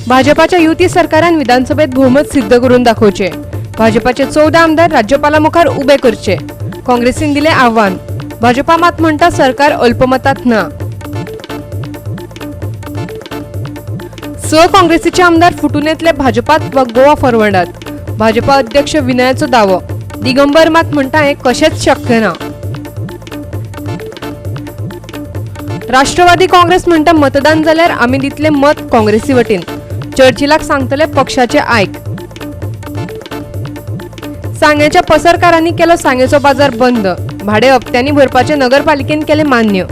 भाजपाच्या युती सरकारान विधानसभेत बहुमत सिद्ध करून दाखवचे। भाजपाचे 14 आमदार राज्यपालामुखार उबे करचे। काँग्रेसीन दिले आव्हान। भाजपा मात म्हणता सरकार अल्पमतात ना। काँग्रेसीचे आमदार फुटून येतले भाजपात व गोवा फॉरवर्डात। भाजपा अध्यक्ष विनयाचो दावो। दिगंबर मात म्हणता हे कशेच शक्य ना। राष्ट्रवादी काँग्रेस म्हणता मतदान जाल्यार आम्ही दितले मत काँग्रेसी वटेन। चर्चिलाक सांगतले पक्षाचे आयक। सांगेच्या पसरकारांनी केलो सांगेचो बाजार बंद। भाडे हप्त्यांनी भरपाचे नगरपालिकेन केले मान्य।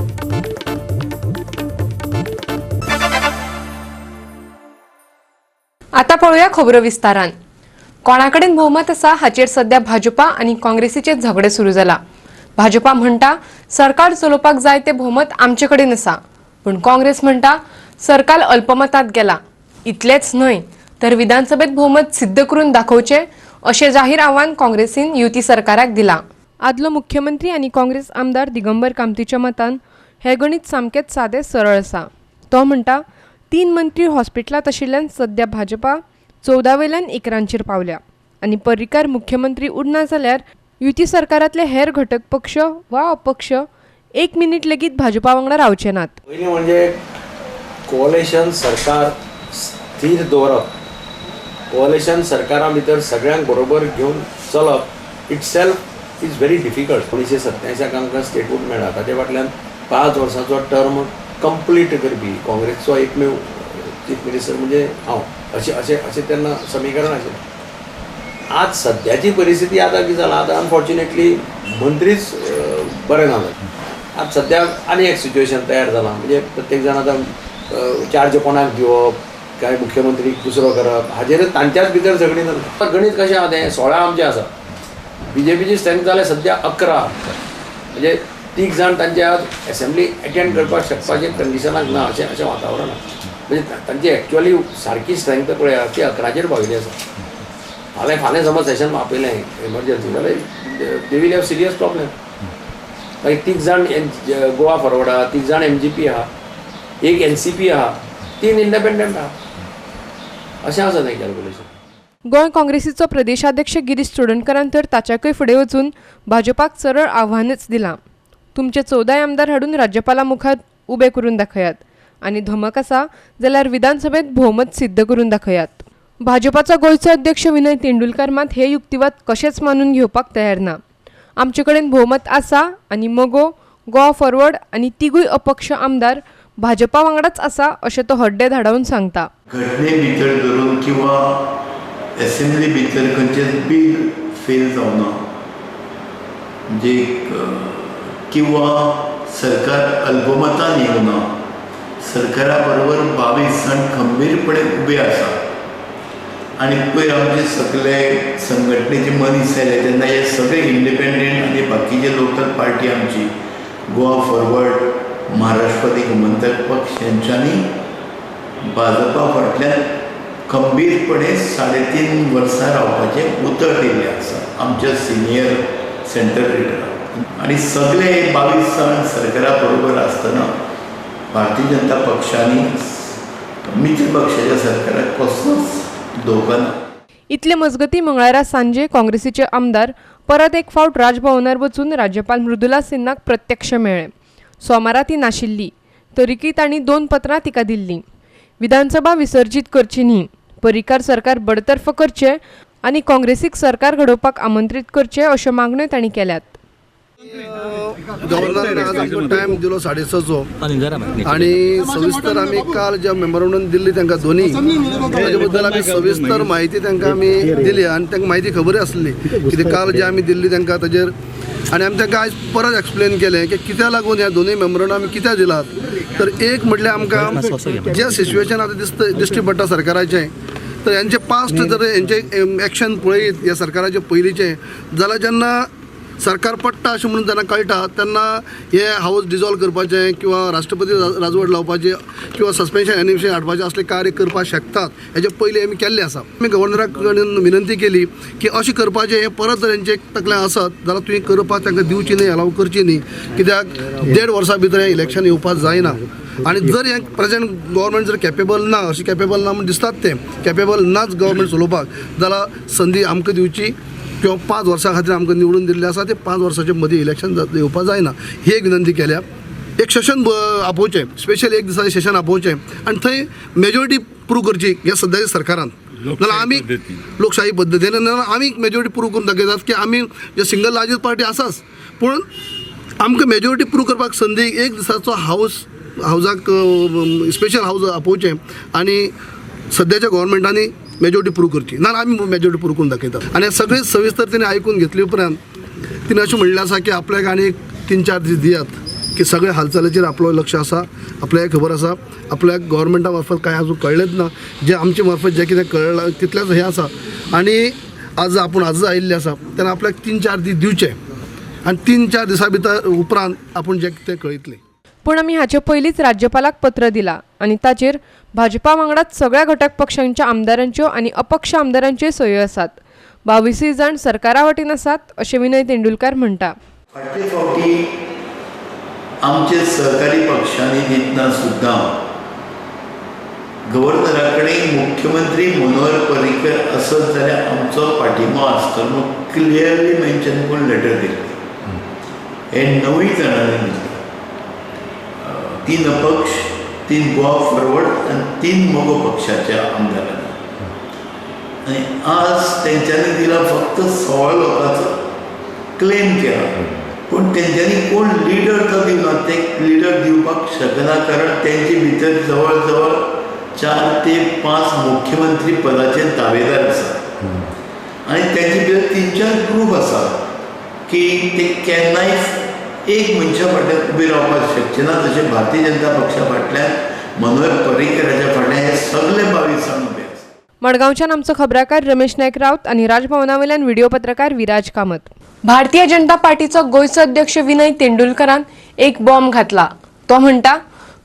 आता पळूया खोबरो विस्तारान। कोणाकडेन बहुमत आसा हाचेर सध्या भाजपा आणि काँग्रेसीचे झगडे सुरू जाला। भाजपा म्हणता सरकार चलोवपाक जाय ते बहुमत आमचे कडेन आसा, पण काँग्रेस म्हणता सरकार अल्पमतात गेला। इतलेच न्हय तर विधानसभेत बहुमत सिद्ध करून दाखवचे अशें जाहीर आव्हान काँग्रेसीन युती सरकाराक दिला। आदलो मुख्यमंत्री आणि काँग्रेस आमदार दिगंबर कामतीच्या मतान हे गणित सामकेच सादे सरळ आसा। तो म्हणता 3 मंत्री हॉस्पिटलात आशिल्ल्यान सध्या भाजपा 14 वयल्यान 11 पावल्या आणि पर्रीकार मुख्यमंत्री उरना जाल्यार युती सरकारातले हेर घटक पक्ष वा अपक्ष 1 मिनिट लेगीत भाजपा वांगडा रावचे नात। पयलीं म्हणजे कोअलिशन सरकार स्थिर दवरप, कोअलिशन सरकारा भितर सगळ्यांक बरोबर घेवन चलप इटसेल्फ इज व्हेरी डिफिकल्ट। 1987 आमकां स्टेटहूड मेळ्ळा, ताचे फाटल्यान 5 वर्सांचो टर्म कंप्लीट करपी काँग्रेसचो एकमेव चीफ मिनिस्टर म्हणजे हांव अशें तेन्ना समीकरण आशिल्लें। आज सद्याची परिस्थिती आतां कितें जाला, आतां अनफॉर्च्युनेटली मंत्रीच बरे ना जाले। आज सद्या आनी एक सिच्युएशन तयार जाला, म्हणजे प्रत्येक जाण आतां चार्ज कोणाक दिवप काय मुख्यमंत्री दुसरो करप हाजेर तांच्याच भितर झगडी जाता। गणित कशें आहा तें 16 आमचें आसा, बीजेपीची स्ट्रेंथ जाल्यार सद्या 11, म्हणजे 3 जाण तांचे आज असेंब्ली अटेंड करपाक शकपाचें कंडिशनाक ना अशें वातावरण आसा। म्हणजे तांची एक्चुअली सारकी स्ट्रेंथ पळया ती 11चेर पाविल्ली आसा। फाल्यां समज सेशन आपयलें एमर्जन्सी जाल्यार they will have serious problem. मागीर 3 जाण गोवा फॉरवर्ड आहा, 3 जाण MGP आहा, 1 NCP आहा, 3 इंडिपेंडंट आहा, अशें आसा तें कॅल्क्युलेशन। गोंय काँग्रेसीचो प्रदेशाध्यक्ष गिरीश चोडणकरान तर ताच्याकय फुडें वचून भाजपाक सरळ आव्हानच दिलां। तुमचे 14 आमदार हाडून राज्यपाला मुखार उबे करून दाखयात आणि धमक आसा जाल्यार विधानसभेत बहुमत सिद्ध करून दाखयात। भाजपाचा गोंयचो अध्यक्ष विनय तेंडुलकर मात हे युक्तिवाद कशेच मानून घेवपाक तयार ना। आमचे कडेन बहुमत आसा आणि मगो गोवा फॉरवर्ड आणि 3 अपक्ष आमदार भाजपा वांगडाच आसा अशें तो हड्डे धाडावन सांगता। घटने भितर धरून किंवा असेंब्ली भितर खंयचेच बिल फेल जावना, म्हणजे किंवा सरकार अल्पमतान येवना, सरकारा बरोबर 22 जाण खंबीरपणे उबे आसा। आणि पयर आमचे सगळे संघटनेचे मनीस आयले तेन्ना हे सगळे इंडिपेंडंट आणि बाकीचे लोकल पार्टी आमची गोवा फॉरवर्ड, महाराष्ट्रवादी गोमंतक पक्ष यांच्यांनी भाजपा फाटल्यान खंबीरपणे 3.5 वर्सां रावपाचें उतर दिल्लें आसा आमच्या सिनियर सेंट्रल लिडराक। आणि सगळे 22 जाण सरकारा बरोबर आसतना भारतीय जनता पक्षांनी मित्र पक्षाच्या सरकाराक कसलोच धोका ना। इतले मजगती मंगळारा सांजे काँग्रेसीचे आमदार परत एक फावट राजभवनार वचून राज्यपाल मृदुला सिन्हाक प्रत्यक्ष मेळ्ळे। सोमारा ती नाशिल्ली, तरीकी तांणी 2 पत्रां तिका दिल्लीं। विधानसभा विसर्जीत करची न्ही, पर्रीकार सरकार बडतर्फ करचे आणि काँग्रेसीक सरकार घडोवपाक आमंत्रीत करचे अश्यो मागण्यो तांणी केल्यात। गव्हर्नरान आज आमकां टायम दिलो 6:30चो आणि सविस्तर आमी काल ज्या मेमोरंडम दिल्ली तांकां दोनी ताजे बद्दल आमी सविस्तर म्हायती तांकां आमी दिली आणि तांकां म्हायती खबर आसली कितें काल जे आमी दिल्ली तांकां ताजेर, आणि आमी तांकां आयज परत एक्सप्लेन केलें की कित्याक लागून ह्या दोनूय मेमोरंडम आमी कित्याक दिलात। तर एक म्हटल्यार आमकां जे सिच्युएशन आतां दिश्टी पडटा सरकाराचें, तर यांचे पास्ट जर यांचे एक्शन पळयत ह्या सरकाराचे पयलींचे जाल्यार जेन्ना सरकार पडटा अशें म्हणून जेन्ना कळटा तेन्ना हे हाऊस डिजॉल्व करपाचें किंवा राष्ट्रपती राजवट लावपाचें किंवा सस्पेन्शन एनिमेशन हाडपाचें असले कार्य करपाक शकतात हेजे पयलीं आमी केल्लें आसा। आमी गव्हर्नराक कडेन विनंती केली की अशें करपाचें हे परत जर हेंचे तकलें आसत जाल्यार तुवें करपाक तांकां दिवची न्ही, अलाव करची न्ही, कित्याक 1.5 वर्सां भितर हें इलेक्शन येवपाक जायना। आणि जर हे प्रेझेंट गव्हर्मेंट जर कॅपेबल ना अशी कॅपेबल ना म्हण दिसतात ते कॅपेबल नाच गव्हर्मेंट चलोवपाक जाल्यार संदी आमकां दिवची किंवा 5 वर्सां खातीर आमकां निवडून दिल्ले आसा ते 5 वर्सांचे मदीं इलेक्शन येवपा जायना ही एक विनंती केल्या. एक सेशन आपोवचें स्पेशल एक दिसाचें सेशन आपोवचें आनी थंय मेजॉरिटी प्रूव करची ह्या सद्याच्या सरकारान. नाल्यार आमी लोकशाही पद्दतीन नाल्यार आमी मेजॉरिटी प्रूव करून दाखयतात की आमी जे सिंगल लार्जस्ट पार्टी आसाच पूण आमकां मेजॉरिटी प्रूव करपाक संदी एक दिसाचो हावजाक स्पेशल हावज आपोवचें आनी सद्याच्या गव्हर्मेंटांनी मेजॉरिटी प्रूव करची नाल्यार आमी मेजॉरिटी प्रूव करून दाखयतात. आनी सगळे सविस्तर तिणें आयकून घेतले उपरांत तिणें अशें म्हणलें आसा की आपल्याक आनी 3-4 दीस दियात की सगळे हालचालीचेर आपलो लक्ष आसा आपल्याक खबर आसा आपल्याक गव्हर्मेंटा मार्फत कांय अजून कळ्ळेंच ना जे आमचे मार्फत जें कितें कळ्ळां तितलेंच हें आसा आनी आज आयिल्ले आसा तेन्ना आपल्याक 3-4 दीस दिवचे आनी 3-4 दिसां भितर उपरांत आपूण जें कितें कळयतलें. पूण आमी हाचे पयलींच राज्यपालाक पत्र दिलां आनी ताचेर भाजपा वांगडाच सगळ्या घटक पक्षांच्या आमदारांच्यो आनी अपक्ष आमदारांच्यो सयो आसात. 22 जाण सरकारा वतीन आसात अशें विनय तेंडुलकार म्हणटा. फाटले फावटी आमचे सहकारी पक्षांनी दितना सुद्दां गव्हर्नरा कडेन मुख्यमंत्री मनोहर पर्रीकर आसत जाल्यार आमचो पाठिंबो आसतलो म्हूण क्लियरली मेन्शन करून लेटर दिल्ली. हे 9 जाणांनी दिली 3 अपक्ष 3 गोवा फॉरवर्ड आनी 3 मोगो पक्षाच्या आमदारांनी आनी आज तेंच्यांनी दिला फक्त 16 लोकांचो क्लेम केला पूण तेंच्यांनी कोण लिडर तो दिवना ते लिडर दिवपाक शकना कारण तेंचे भितर जवळ जवळ 4 ते 5 मुख्यमंत्री पदाचे दावेदार आसात आनी तेंचे भितर 3-4 ग्रूप आसा की ते केन्नाय एक मनशा फाटल्यान उबे रावपाक शकचे ना जशें भारतीय जनता पक्षा फाटल्यान मनोहर पर्रीकराच्या फाटल्यान हे सगळे 22 जाण उबे आसात. मडगांवच्यान आमचो खबराकार रमेश नायक रावत आनी राजभवनावेल्यान व्हिडिओ पत्रकार विराज कामत. भारतीय जनता पार्टीचो गोंयचो अध्यक्ष विनय तेंडुलकरान एक बॉम्ब घातला. तो म्हणटा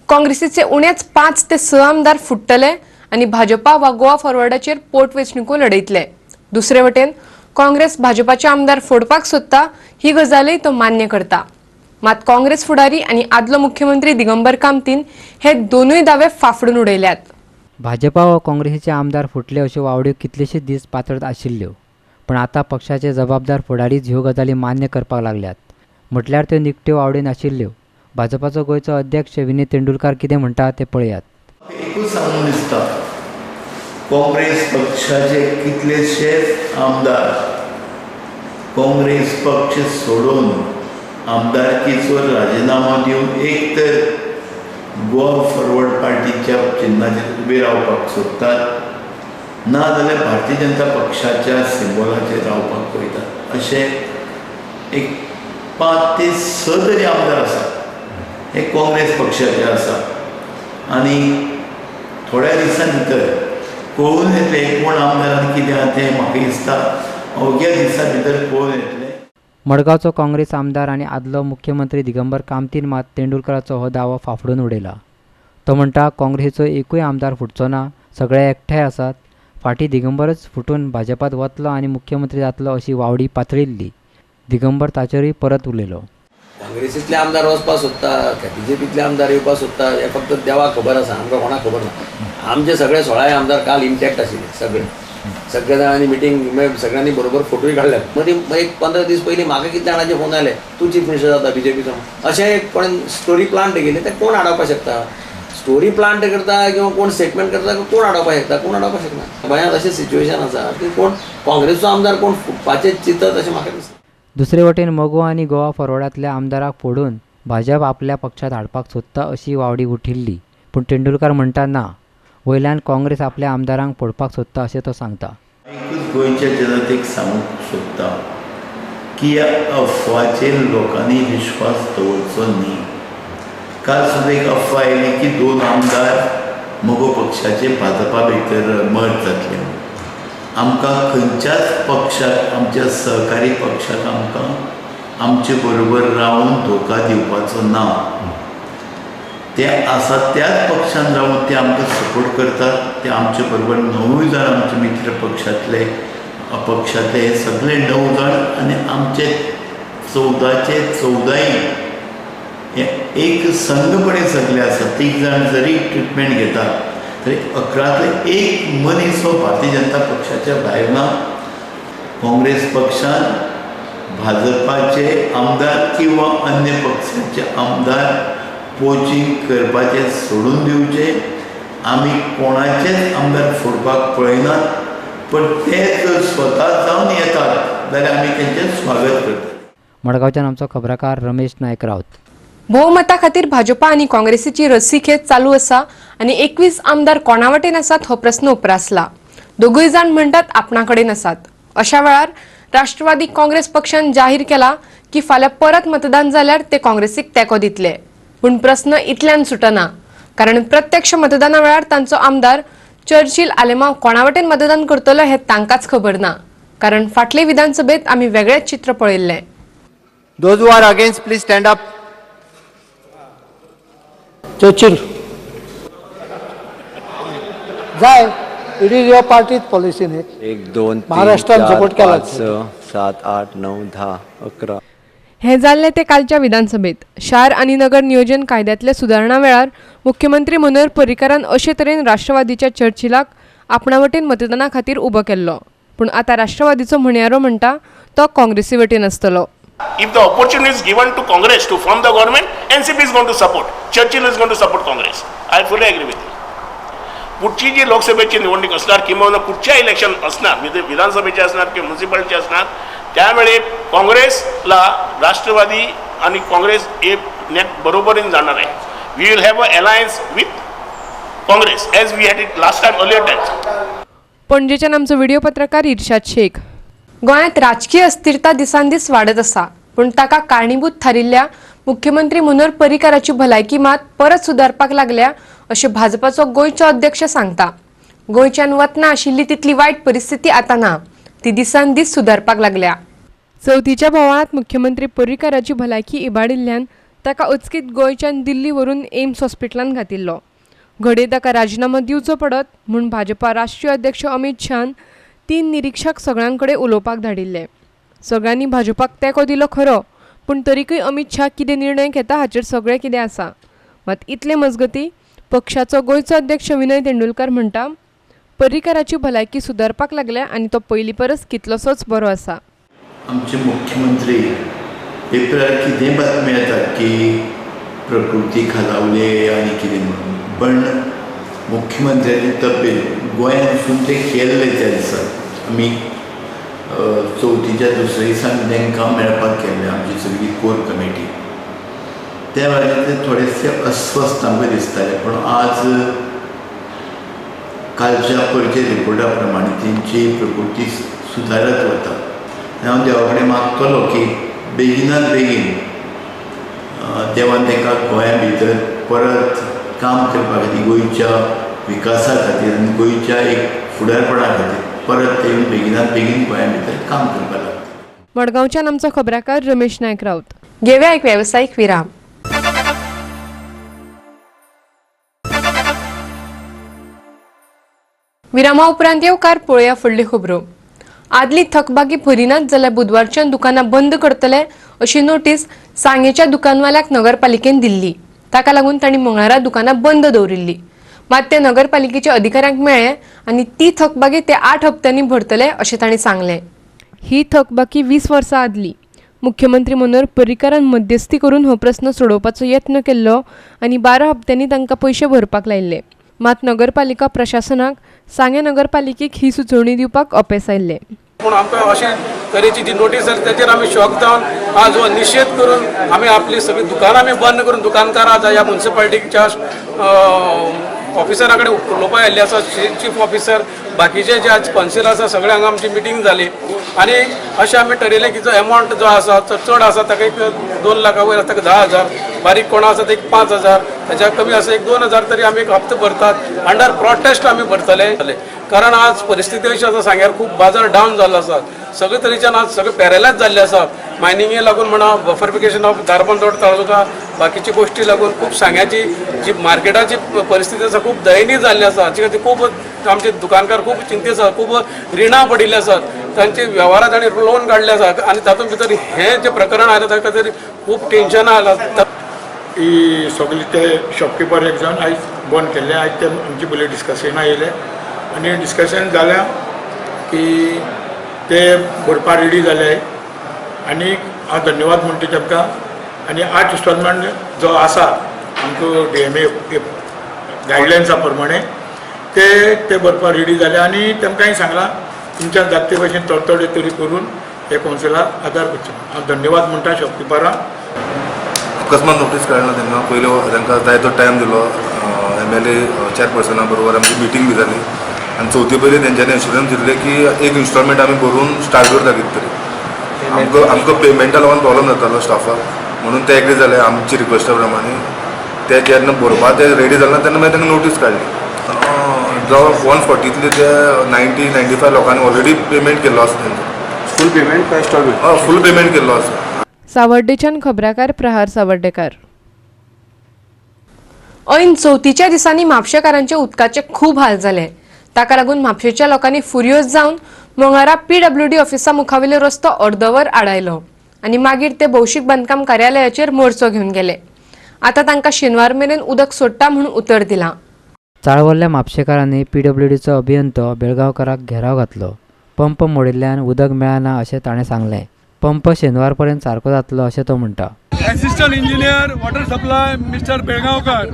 काँग्रेसीचे उणेच 5 ते 6 आमदार फुट्टले आनी भाजपा वा गोवा फॉरवर्डाचेर पोटवेंचणुको लढयतले. दुसरे वटेन काँग्रेस भाजपाचे आमदार फोडपाक सोदता ही गजालय तो मान्य करता. मात काँग्रेस फुडारी आनी आदलो मुख्यमंत्री दिगंबर कामतीन हे दोनूय दावे फाफडून उडयल्यात. भाजपा व काँग्रेसीचे आमदार फुटले अश्यो वावड्यो कितलेशेच दीस पातळत आशिल्ल्यो पण आता पक्षाचे जबाबदार फुडारीच ह्यो गजाली मान्य करपाक लागल्यात म्हटल्यार त्यो निकट्यो वावड्यो नाशिल्ल्यो. भाजपाचो गोंयचो अध्यक्ष विनय तेंडुलकार कितें म्हणटा ते पळयात. एकूच सांगून दिसता काँग्रेस पक्षाचे कितलेशेच आमदार काँग्रेस पक्ष सोडून आमदारकीचो राजिनामा दिवन एक तर गोवा फॉरवर्ड पार्टीच्या चिन्हाचेर उबे रावपाक सोदतात ना जाल्यार भारतीय जनता पक्षाच्या सिंबॉलाचेर रावपाक पळयतात. अशे एक 5 ते 6 तरी आमदार आसात हे काँग्रेस पक्षाचे आसा आनी थोड्या दिसां भितर कळून येतले कोण आमदारांनी कितें आहा तें म्हाका दिसता अवघ्या दिसां भितर कळून येतलें. मडगांवचो काँग्रेस आमदार आनी आदलो मुख्यमंत्री दिगंबर कामतीन मात तेंडुलकराचो हो दावो फाफडून उडयला. तो म्हणटा काँग्रेसीचो एकूय आमदार फुटचो ना सगळे एकठांय आसात. फाटीं दिगंबरच फुटून भाजपात वतलो आनी मुख्यमंत्री जातलो अशी वावडी पातळिल्ली. दिगंबर ताचेरूय परत उलयलो. काँग्रेसींतले आमदार वचपाक सोदतात बीजेपीतले आमदार येवपाक सोदतात हे फक्त देवाक खबर आसा आमकां कोणाक खबर ना. आमचे सगळे 16 आमदार काल इंटॅक्ट आशिल्ले सगळे जाणांनी मिटींग सगळ्यांनी बरोबर फोटोय काडल्यात. मदीं एक 15 दीस पयलीं म्हाका कितले जाणांचे फोन आयले तूं चीफ मिनिस्टर जाता बीजेपीचो अशें एक कोण स्टोरी प्लांट केली ते कोण आडोवपाक शकता. स्टोरी प्लांट करता किंवा कोण स्टेटमेंट करता कोण आडोवपाक शकता कोण आडोवपाक शकना. गोंयांत अशें सिच्युएशन आसा की कोण काँग्रेसचो आमदार कोण फुटपाचें चिंतत अशें म्हाका दिसता. दुसरे वटेन मोगो आनी गोवा फॉरवर्डांतल्या आमदाराक फोडून भाजप आपल्या पक्षात हाडपाक सोदता अशी वावडी उठिल्ली. पूण तेंडुलकार म्हणटा ना वयल्यान काँग्रेस आपल्या आमदारांक फोडपाक सोदता अशें तो सांगता. एकूच गोंयच्या जनतेक सांगूंक सोदता की ह्या अफवाचेर लोकांनी विश्वास दवरचो न्ही. काल सुद्दां एक अफवा आयली की 2 आमदार मोगो पक्षाचे भाजपा भितर मर्ज जातले. आमकां खंयच्याच पक्षाक आमच्या सहकारी पक्षाक आमकां आमचे बरोबर रावन धोका दिवपाचो ना. ते आसा त्याच पक्षान रावन ते आमकां सपोर्ट करतात. ते आमचे बरोबर 9 जाण आमचे मित्र पक्षांतले अपक्षांतले हे सगळे 9 जाण आनी आमचे 14चे 14 हे एक संघपणे सगळे आसात. 3 जाण जरी ट्रिटमेंट घेतात तरी 11तले एक मनीस हो भारतीय जनता पक्षाच्या भायर ना. काँग्रेस पक्षान भाजपाचे आमदार किंवा अन्य पक्षाचे आमदार पोचिंग करपाचे सोडून दिवचे. आमी कोणाचेच आमदार फोडपाक पळयनात, पण ते जर स्वता जावन येतात जाल्यार आमी तेंचें स्वागत करतात. मडगांवच्यान आमचो खबराकार रमेश नायक रावत. भोवमता खातीर भाजपा आनी काँग्रेसीची रस्सीखेच चालू आसा आनी 21 आमदार कोणा वटेन आसात हो प्रस्न उपरासला. दोगूय जाण म्हणटात आपणा कडेन आसात. अशा वेळार राष्ट्रवादी काँग्रेस पक्षान जाहीर केला की फाल्यां परत मतदान जाल्यार ते काँग्रेसीक तेंको दितले. पूण प्रस्न इतल्यान सुटना, कारण प्रत्यक्ष मतदाना वेळार तांचो आमदार चर्चिल आलेमांव कोणा वटेन मतदान करतलो हें तांकांच खबर ना, कारण फाटले विधानसभेत आमी वेगळेच चित्र पळयल्लें. Those who are against, please stand up. Churchill. जाय, it is your party's policy न्ही. 1 2 3 महाराष्ट्रान 4 support केला. 5 6 7 8 9 10 11. हे जाल्ले ते कालच्या विधानसभेत. शार आनी नगर नियोजन कायद्यातल्या सुदारणा वेळार मुख्यमंत्री मनोहर पर्रीकारान अशे तरेन राष्ट्रवादीच्या चर्चिलाक आपणा वटेन मतदाना खातीर उबो केल्लो. पूण आतां राष्ट्रवादीचो म्हणयारो म्हणटा तो काँग्रेसी वटेन आसतलो. If the opportunity is given to Congress to form the government, NCP is going to support. Churchill is going to support Congress. I fully agree with you. पुढची जी लोकसभेची निवडणूक असणार किंवा कुठच्या इलेक्शन असणार, विधानसभेचे असणार किंवा म्युन्सिपलचे असणार, त्यावेळी काँग्रेसला राष्ट्रवादी आणि काँग्रेस नेट बरोबरीन जाणार आहे. We will have a alliance with Congress as we had it last time earlier times. पणजेच्यान आमचो व्हिडिओ पत्रकार इर्शाद शेख. गोंयांत राजकीय अस्थिरता दिसान दीस वाडत आसा, पूण ताका कारणीभूत थारिल्ल्या मुख्यमंत्री मनोहर पर्रीकाराची भलायकी मात परत सुदारपाक लागल्या अशें भाजपाचो गोंयचो अध्यक्ष सांगता. गोंयच्यान वतना आशिल्ली तितली वायट परिस्थिती आतां ना, ती दिसान दीस सुदारपाक लागल्या. चवथीच्या बोवाळांत मुख्यमंत्री पर्रीकाराची भलायकी इबाडिल्ल्यान ताका अचकीत गोंयच्यान दिल्ली व्हरून एम्स हॉस्पिटलांत घातिल्लो. घडये ताका राजिनामो दिवचो पडत म्हूण भाजपा राष्ट्रीय अध्यक्ष अमित शाहान 3 निरीक्षक सगळ्यांकडे उलोवपाक धाडिल्ले. सगळ्यांनी भाजपाक तेंको दिलो खरो, पूण तरीकय अमित शाह कितें निर्णय घेता हाचेर सगळें कितें आसा. मात इतले मजगती पक्षाचो गोंयचो अध्यक्ष विनय तेंडुलकर म्हणटा पर्रीकाराची भलायकी सुदारपाक लागल्या आनी तो पयलीं परस कितलोसोच बरो आसा. आमचे मुख्यमंत्री पेपरार कितें बातमी येता की प्रकृती खालावले आनी कितें म्हणून, पण मुख्यमंत्र्याची तब्येत गोंयांतसून ते केल्ले त्या दिसा आमी चवथीच्या दुसऱ्या दिसान तांकां मेळपाक केल्ले आमची सगळी कोर कमिटी. त्या वेळार ते थोडेशे अस्वस्थ आमकां दिसताले, पण आज कालच्या परचे रिपोर्टा प्रमाणे तेंची प्रकृती सुदारत वता. हांव देवा कडेन मागतलो की बेगिनात बेगीन देवान ताका गोंया भितर परत काम करपा खातीर, गोंयच्या विकासा खातीर आनी गोंयच्या एक फुडारपणा खातीर परत ते बेगिनात बेगीन गोंया भितर काम करपाक लागता. मडगांवच्यान आमचो खबराकार रमेश नायक रावत. घेवया एक वेवसायीक विराम. विरामा उपरांत येवकार पळोवया फुडली खबरो. आदली थकबाकी भरिनात जाल्यार बुधवारच्यान दुकानां बंद करतले अशी नोटीस सांगेच्या दुकानवाल्याक नगरपालिकेन दिल्ली. ताका लागून तांणी मंगळारा दुकानां बंद दवरिल्ली. मात ते नगरपालिकेच्या अधिकाऱ्यांक मेळ्ळे आनी ती थकबाकी ते 8 हप्त्यांनी भरतले अशें तांणी सांगलें. ही थकबाकी 20 वर्सां आदली. मुख्यमंत्री मनोहर पर्रीकारान मध्यस्थी करून हो प्रस्न सोडोवपाचो यत्न केल्लो आनी 12 हप्त्यांनी तांकां पयशे भरपाक लायिल्ले. मात नगरपालिका प्रशासनाक सांगे नगरपालिकेक ही सुचोवणी दिवपाक अपेस आयिल्ले. पूण आमकां अशे तरेची जी नोटीस जाली तेजेर आमी शॉक जावन आज हो निशेध करून आमी आपली सगळी दुकानां आमी बंद करून दुकानकार आज ह्या म्युन्सिपालिटीच्या ऑफिसरा कडेन उलोवपाक आयिल्ले आसा. चीफ ऑफिसर बाकीचे जे आज कौन्सिल आसा सगळ्यांक आमची मिटींग जाली आनी अशें आमी ठरयलें की जो एमावंट जो आसा तो चड आसा ताका एक 2 लाखा वयर ताका 10,000, बारीक कोणा आसा एक 5,000, ताच्या कमी आसा एक 2,000 तरी आमी एक हप्तो भरतात. अंडर प्रोटेस्ट आमी भरतले, कारण आज परिस्थिती अशी आसा सांग्यार खूब बाजार डावन जाल्लो आसा. सगळे तरेच्यान आज सगळे पॅरलायज जाल्ले आसा. मायनिंगे लागून म्हणा, बफरिफिकेशन ऑफ धारबंद रोड तालुका, बाकीची गोश्टी लागून खूब सांग्याची जी मार्केटाची परिस्थिती आसा खूब दयनीय जाल्ली आसा. हाचे खातीर खूब आमचे दुकानकार खूब चिंतेत आसा, खूब रिणां पडिल्ले आसात. तांचे वेव्हारां तांणी लोन काडले आसा आनी तातूंत भितर हें जें प्रकरण आयलें ताका खातीर खूब टेन्शनां आयलां. ही सगळे ते शॉपकीपर एक जावन आयज बंद केल्ले. आयज ते आमचे पयलीं डिस्कशना येयले आनी डिस्कशन जाल्या की ते भरपा रेडी जाले. आनी हांव धन्यवाद म्हणटा तेमकां. आनी 8 इंस्टॉलमेंट जो आसा आमचो DMA गायडलायन्सा प्रमाणे ते भरपा रेडी जाले. आनी तेमकांय सांगलां तुमच्या जाते भशेन तडतडे तरी करून हे कौन्सिलाक आदार करचो. हांव धन्यवाद म्हणटा शॉपकीपरांक. अकस्मात नोटीस काडना तेन्ना पयलो तांकां जाय तो टायम दिलो. MLA चेअरपर्सना बरोबर आमची मिटींग बी जाली आनी चवथी पयली तेंच्यांनी एश्युरन्स दिल्ले की एक इन्स्टॉलमेंट आमी भरून स्टार्ट करता कितें तरी. आमकां पेमेंटा लागून प्रॉब्लम जातालो स्टाफाक म्हणून ते एग्री जाले आमची रिक्वेस्टा प्रमाणे. ते जेन्ना भरपा ते रेडी जालें तेन्ना मागीर तांकां नोटीस काडली. जो 140तले ते 90-95 लोकांनी ऑलरेडी पेमेंट केल्लो आसा तेंचो. फुल पेमेंट काय इन्स्टॉलमेंट? फुल पेमेंट केल्लो आसा. सावर्डेच्यान खबराकार प्रहार सावर्डेकार. ऐन चवथीच्या दिसांनी म्हापशेकारांचे उदकाचे खूब हाल जाले. ताका लागून म्हापशेच्या लोकांनी फुरियोज जावन मंगळारा PWD ऑफिसा मुखावेलो रस्तो अर्दवर आडायलो आनी मागीर ते भौशीक बांदकाम कार्यालयाचेर मोर्चो घेवन गेले. आता तांकां शेनवार मेरेन उदक सोडटा म्हणून उतर दिलां. चाळवल्ल्या म्हापशेकारांनी PWDचो अभियंतो बेळगांवकाराक घेराव घातलो. पंप मोडिल्ल्यान उदक मेळना अशें ताणें सांगलें. पंप शेनवार पर्यंत सारको जातलो अशें तो म्हणटा. Assistant engineer water supply mister Belgaonkar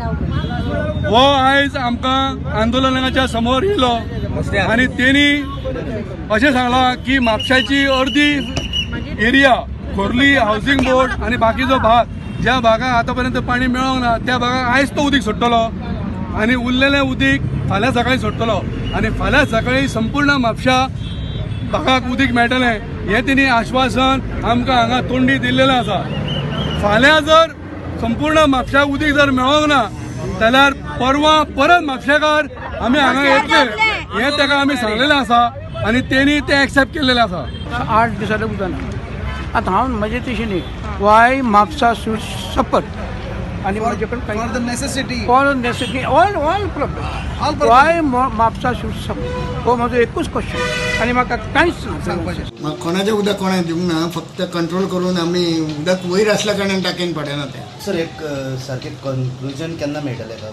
हो आयज आमकां आंदोलनाच्या समोर येयलो आनी तेणी अशें सांगलां की म्हापशाची अर्दी एरिया खोर्ली हावसिंग बोर्ड आनी बाकीचो भाग ज्या भागाक आतां पर्यंत पाणी मेळोंक ना त्या भागाक आयज तो उदीक सोडटलो आनी उरलेलें उदीक फाल्यां सकाळीं सोडटलो आनी फाल्यां सकाळीं संपूर्ण म्हापशा भागाक उदीक मेळटलें हें तेणी आश्वासन आमकां हांगा तोंडी दिल्लेलें आसा. फाल्यां जर संपूर्ण म्हापशाक उदीक जर मेळोंक ना जाल्यार परवां परत म्हापशेकार आमी हांगा येतले हें ताका आमी सांगलेलें आसा आनी तेणी तें एक्सेप्ट केल्लेलें आसा. 8 दिसांनी उदक ना. आतां हांव म्हजे दिशेन वाय म्हापसा शूड सफर आनी म्हजे कडेन for the necessity all problem Y Mapusa should सफर हो म्हजो एकूच क्वेश्चन आनी म्हाका कांयच सांगपाचें. म्हाका कोणाचें उदक कोणें दिवंक ना. फक्त कंट्रोल करून आमी उदक वयर आसल्या कारणान टाकयन पडना तें. सर एक सारकें कन्क्लुजन केन्ना मेळटलें का?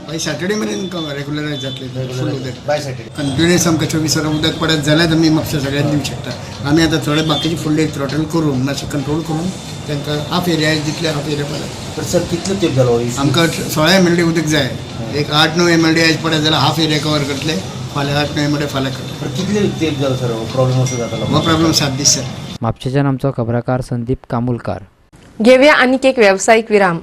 बाय सॅटर्डे मेरेन रेगुलरायज जातलें फूल उदक. बाय सॅटर्डे कंटिन्युअस आमकां 24 वरां उदक पडत जाल्यार आमी म्हापसा सगळ्यांक दिवंक शकता. आमी आतां थोडे बाकीचे फुडले थ्रॉटल करून मातशें कंट्रोल करून तांकां हाफ एरिया दितले हाफ एरिया पडत. पण सर कितलो तेंप जालो? आमकां 16 MLD उदक जाय. एक 8-9 MLD आयज पडत जाल्यार हाफ एरिया कवर करतले. फाल्यां 8-9 MLD फाल्यां करतले. कितले तेंप जालो सर हो प्रॉब्लेम असो जातालो? हो प्रॉब्लेम 7 दीस जाले. म्हापशेच्यान आमचो खबराकार संदीप कामुलकार. घेवया आनीक एक व्यावसायिक विराम.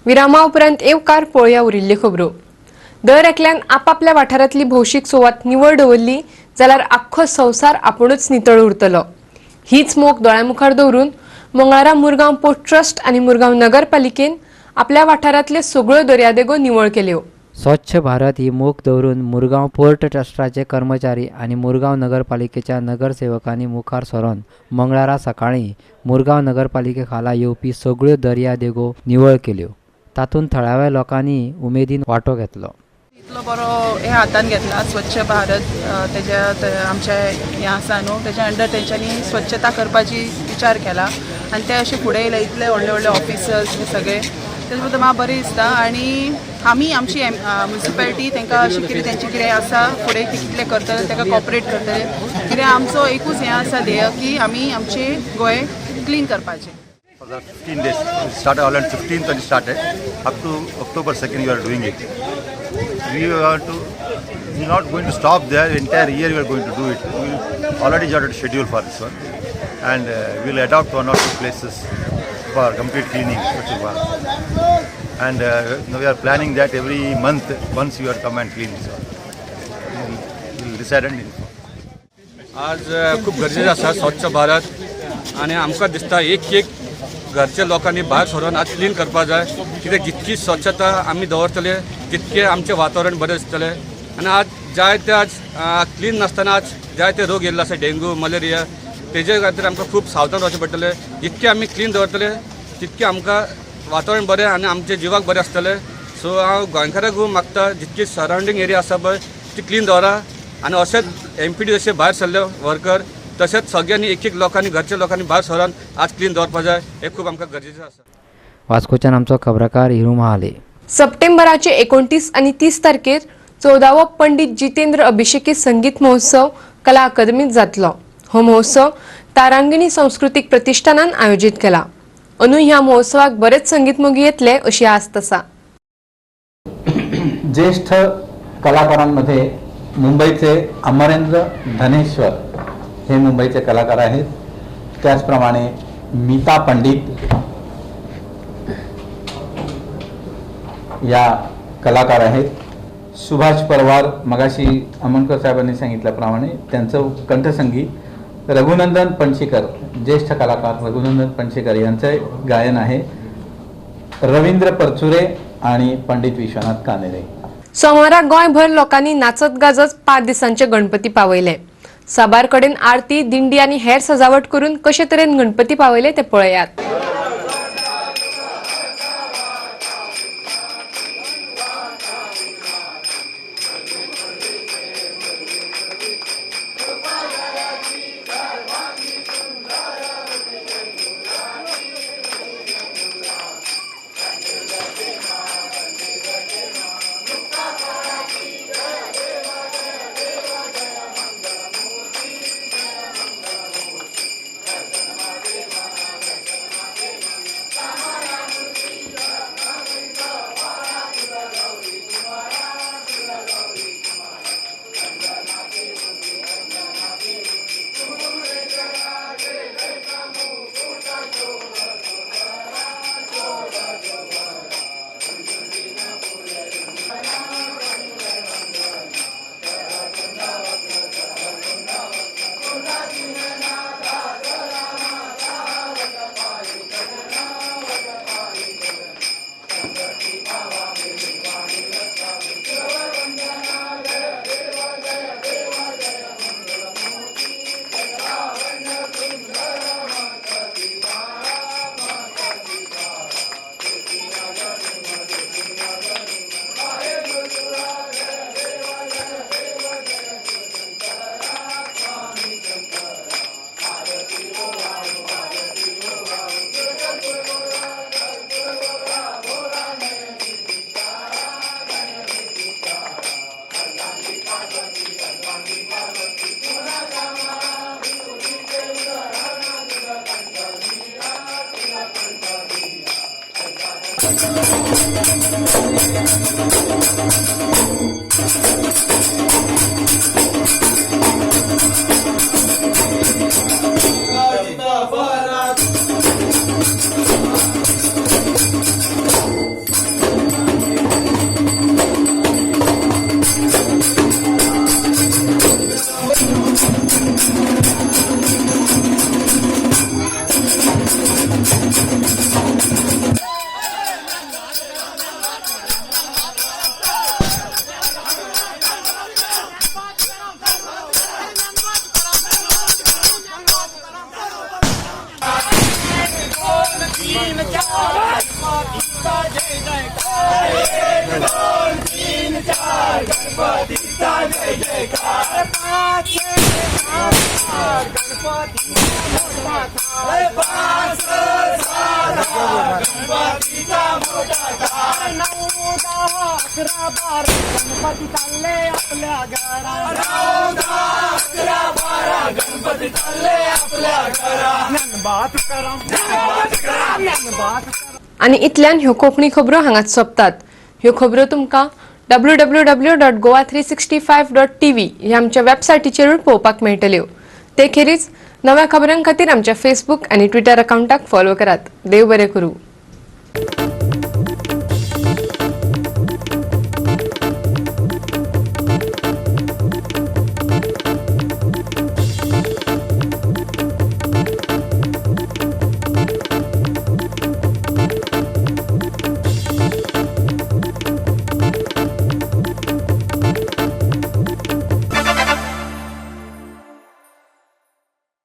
विरामा उपरांत येवकार पळोवया उरिल्ली खबरो. दर एकल्यान आपापल्या वाठारांतली भौशीक सुवात निवळ दवरली जाल्यार आख्खो संवसार आपुणूच नितळ उरतलो. हीच मोख दोळ्यामुखार दवरून मंगळारा मुरगांव पोर्ट ट्रस्ट आनी मुरगांव नगरपालिकेन आपल्या वाठारांतल्यो सगळ्यो दर्यादेगो निवळ केल्यो. स्वच्छ भारत ही मोख दवरून मुरगांव पोर्ट ट्रस्टाचे कर्मचारी आणि मुरगांव नगरपालिकेच्या नगरसेवकांनी मुखार सरून मंगळारा सकाळीं मुरगांव नगरपालिके खाला येवपी सगळ्यो दर्यादेगो निवळ केल्यो. तातूंत थळाव्या लोकांनी उमेदीन वांटो घेतलो. इतलो बरो हे हातान घेतला स्वच्छ भारत तेज्या आमचे हें आसा न्हू तेज्या अंडर तेंच्यांनी स्वच्छता करपाची विचार केला आनी ते अशें फुडें येयले इतले व्हडले व्हडले ऑफिसर्स सगळे तेजे बद्दल म्हाका बरें दिसता. आनी आमी आमची म्युनिसिपॅलिटी तांकां अशें कितें तेंचें कितें आसा फुडें कितलें करतले ताका कॉपरेट करतले कित्याक आमचो एकूच हें आसा ध्येय की आमी आमचें गोंय क्लीन करपाचें. 15 days. We started all on 15th and started. Up to October 2nd we are doing it. We are not going to stop there. The entire year we are going to do it. We already started schedule for this one. And we will adopt 1 or 2 places for complete cleaning. And we are planning that every month once you are come and clean this one. We will decide and inform. आज खूप गरजेचं आसा स्वच्छ भारत आनी आमकां दिसता एक घरच्या लोकांनी भायर सरून आज क्लीन करपा जाय कित्याक जितकी स्वच्छता आमी दवरतले तितके आमचें वातावरण बरें दिसतलें. आनी आज जाय ते आज क्लीन नासतना आज जाय ते रोग येयल्ले आसा डेंगू मलेरिया तेजे खातीर आमकां खूब सावधान रावचें पडटलें. जितके आमी क्लीन दवरतले तितके आमकां वातावरण बरें आनी आमचे जिवाक बरें आसतलें. सो हांव गोंयकारांक मागता जितकी सरावंडींग एरिया आसा पळय ती क्लीन दवरा आनी अशेंच MPD अशे भायर सरले वर्कर तशेंच सगळ्यांनी एक लोकांनी घरच्या लोकांनी भायर सरून आज क्लीन दवरपा जाय हे खूब आमकां गरजेचें आसा. वास्कोच्यान आमचो खबराकार हिरू महाले. सप्टेंबराचे 29 आणि 30 तारखेर 14वो पंडित जितेंद्र अभिषेकी संगीत महोत्सव कला अकादमीत जातलो. हो महोत्सव तारांगिणी सांस्कृतिक प्रतिष्ठानान आयोजित केला. अनु ह्या महोत्सवाक बरेच संगीत मोगी येतले अशी आस्त आसा. ज्येष्ठ कलाकारांमध्ये मुंबईचे अमरेंद्र धनेश्वर हे मुंबईचे कलाकार आहेत. त्याचप्रमाणे मीता पंडित या कलाकार आहेत. सुभाष परवार मगाशी अमनकर साहेबांनी सांगितल्याप्रमाणे त्यांचं कंठसंगीत रघुनंदन पणशीकर ज्येष्ठ कलाकार रघुनंदन पणशीकर यांचे गायन आहे. रवींद्र परचुरे आणि पंडित विश्वनाथ कानेरे. सोमारा गोंयभर लोकांनी नाचत गाजत 5 दिसांचे गणपती पावयले. साबार कडेन आरती दिंडी आणि हेर सजावट करून कशे तरेन गणपती पावयले ते पळयात. आणि इतल्यान ह्यो कोंकणी खबरो हांगाच सोंपतात. ह्यो खबरो तुमकां www.goa365.tv ह्या आमच्या वेबसायटीचेरूय पळोवपाक मेळटल्यो. ते खेरीज नव्या खबरां खातीर आमच्या फेसबूक आनी ट्विटर अकाउंटाक फॉलो करात. देव बरें करूं.